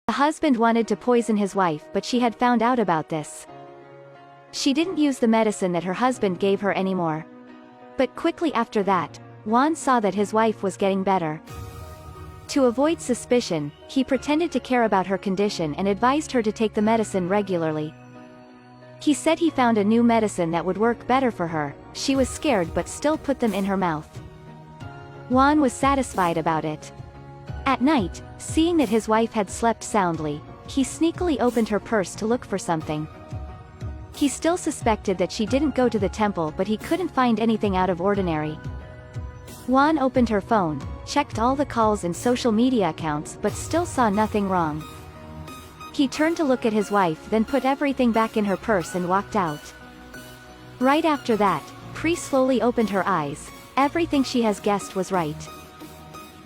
The husband wanted to poison his wife, but she had found out about this. She didn't use the medicine that her husband gave her anymore. But quickly after that, Juan saw that his wife was getting better. To avoid suspicion, he pretended to care about her condition and advised her to take the medicine regularly. He said he found a new medicine that would work better for her. She was scared but still put them in her mouth. Juan was satisfied about it. At night, seeing that his wife had slept soundly, he sneakily opened her purse to look for something. He still suspected that she didn't go to the temple, but he couldn't find anything out of ordinary. Juan opened her phone, checked all the calls and social media accounts, but still saw nothing wrong. He turned to look at his wife, then put everything back in her purse and walked out. Right after that, Pri slowly opened her eyes. Everything she has guessed was right.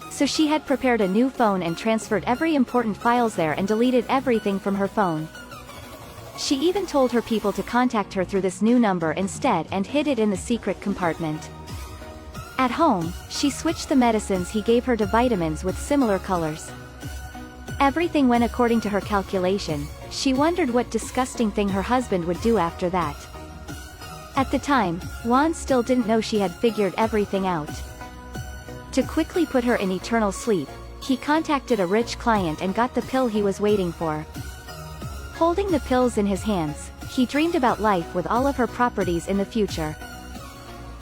So she had prepared a new phone and transferred every important files there and deleted everything from her phone. She even told her people to contact her through this new number instead and hid it in the secret compartment. At home, she switched the medicines he gave her to vitamins with similar colors. Everything went according to her calculation. She wondered what disgusting thing her husband would do after that. At the time, Juan still didn't know she had figured everything out. To quickly put her in eternal sleep, he contacted a rich client and got the pill he was waiting for. Holding the pills in his hands, he dreamed about life with all of her properties in the future.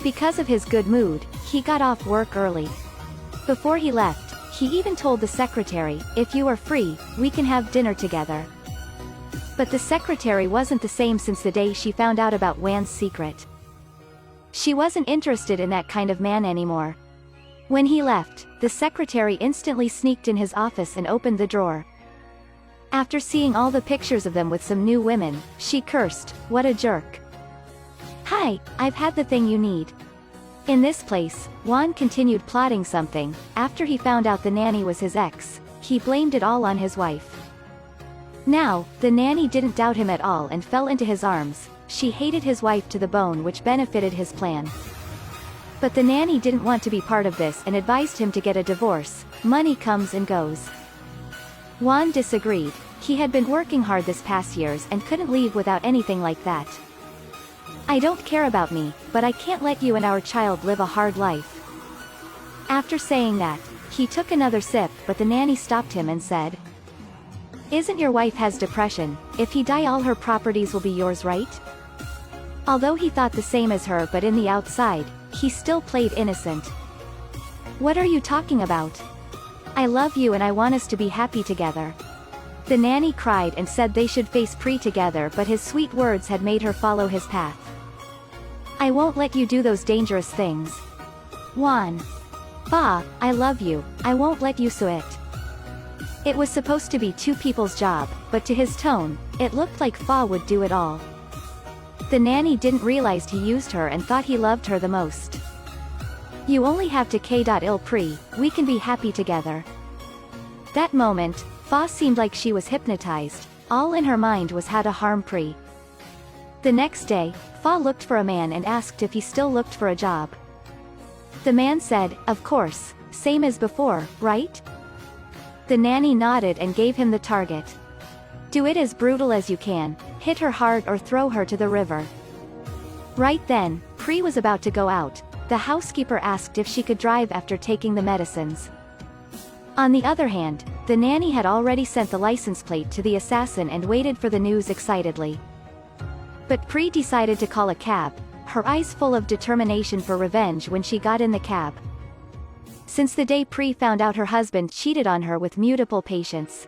Because of his good mood, he got off work early. Before he left, he even told the secretary, "If you are free, we can have dinner together." But the secretary wasn't the same since the day she found out about Juan's secret. She wasn't interested in that kind of man anymore. When he left, the secretary instantly sneaked in his office and opened the drawer. After seeing all the pictures of them with some new women, she cursed, "What a jerk. Hi, I've had the thing you need." In this place, Juan continued plotting something. After he found out the nanny was his ex, he blamed it all on his wife. Now, the nanny didn't doubt him at all and fell into his arms. She hated his wife to the bone, which benefited his plan. But the nanny didn't want to be part of this and advised him to get a divorce. Money comes and goes. Juan disagreed. He had been working hard this past years and couldn't leave without anything like that. "I don't care about me, but I can't let you and our child live a hard life." After saying that, he took another sip, but the nanny stopped him and said, "Isn't your wife has depression? If he die, all her properties will be yours, right?" Although he thought the same as her, but in the outside, he still played innocent. "What are you talking about? I love you and I want us to be happy together." The nanny cried and said they should face Pri together, but his sweet words had made her follow his path. "I won't let you do those dangerous things. Juan. Ba, I love you, I won't let you do it." It was supposed to be two people's job, but to his tone, it looked like Fa would do it all. The nanny didn't realize he used her and thought he loved her the most. "You only have to kill Pri, we can be happy together." That moment, Fa seemed like she was hypnotized. All in her mind was how to harm Pri. The next day, Fa looked for a man and asked if he still looked for a job. The man said, "Of course, same as before, right?" The nanny nodded and gave him the target. "Do it as brutal as you can, hit her hard or throw her to the river." Right then, Pri was about to go out. The housekeeper asked if she could drive after taking the medicines. On the other hand, the nanny had already sent the license plate to the assassin and waited for the news excitedly. But Pri decided to call a cab, her eyes full of determination for revenge when she got in the cab. Since the day Pri found out her husband cheated on her with mutable patience.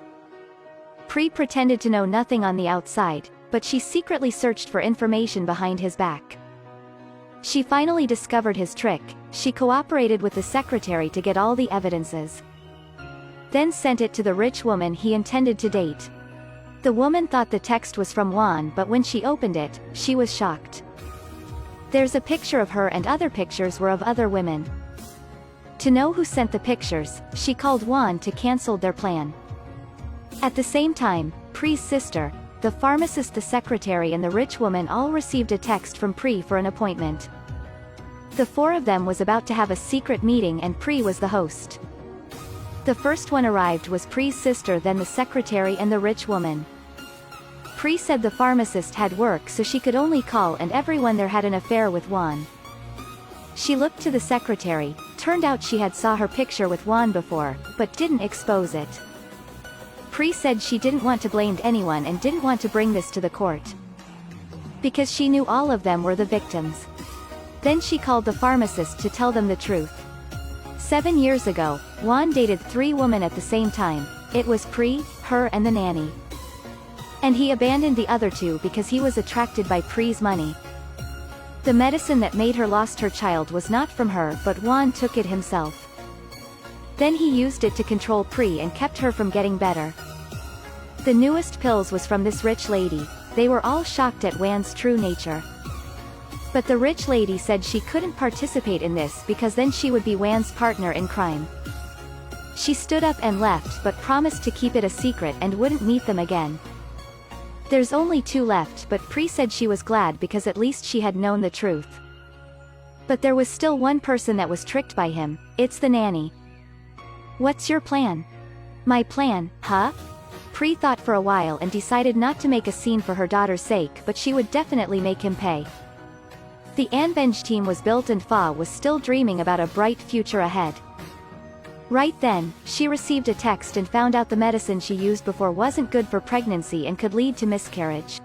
Pri pretended to know nothing on the outside, but she secretly searched for information behind his back. She finally discovered his trick. She cooperated with the secretary to get all the evidences. Then sent it to the rich woman he intended to date. The woman thought the text was from Juan, but when she opened it, she was shocked. There's a picture of her and other pictures were of other women. To know who sent the pictures, she called Juan to cancel their plan. At the same time, Pri's sister, the pharmacist, the secretary and the rich woman all received a text from Pri for an appointment. The four of them was about to have a secret meeting and Pri was the host. The first one arrived was Pre's sister, then the secretary and the rich woman. Pre said the pharmacist had work so she could only call, and everyone there had an affair with Juan. She looked to the secretary, turned out she had saw her picture with Juan before, but didn't expose it. Pre said she didn't want to blame anyone and didn't want to bring this to the court, because she knew all of them were the victims. Then she called the pharmacist to tell them the truth. 7 years ago, Juan dated 3 women at the same time. It was Pre, her and the nanny. And he abandoned the other 2 because he was attracted by Pre's money. The medicine that made her lost her child was not from her, but Juan took it himself. Then he used it to control Pre and kept her from getting better. The newest pills was from this rich lady. They were all shocked at Juan's true nature. But the rich lady said she couldn't participate in this because then she would be Juan's partner in crime. She stood up and left, but promised to keep it a secret and wouldn't meet them again. There's only 2 left, but Pre said she was glad because at least she had known the truth. But there was still one person that was tricked by him. It's the nanny. What's your plan? My plan, huh? Pre thought for a while and decided not to make a scene for her daughter's sake, but she would definitely make him pay. The Anvenge team was built and Fa was still dreaming about a bright future ahead. Right then, she received a text and found out the medicine she used before wasn't good for pregnancy and could lead to miscarriage.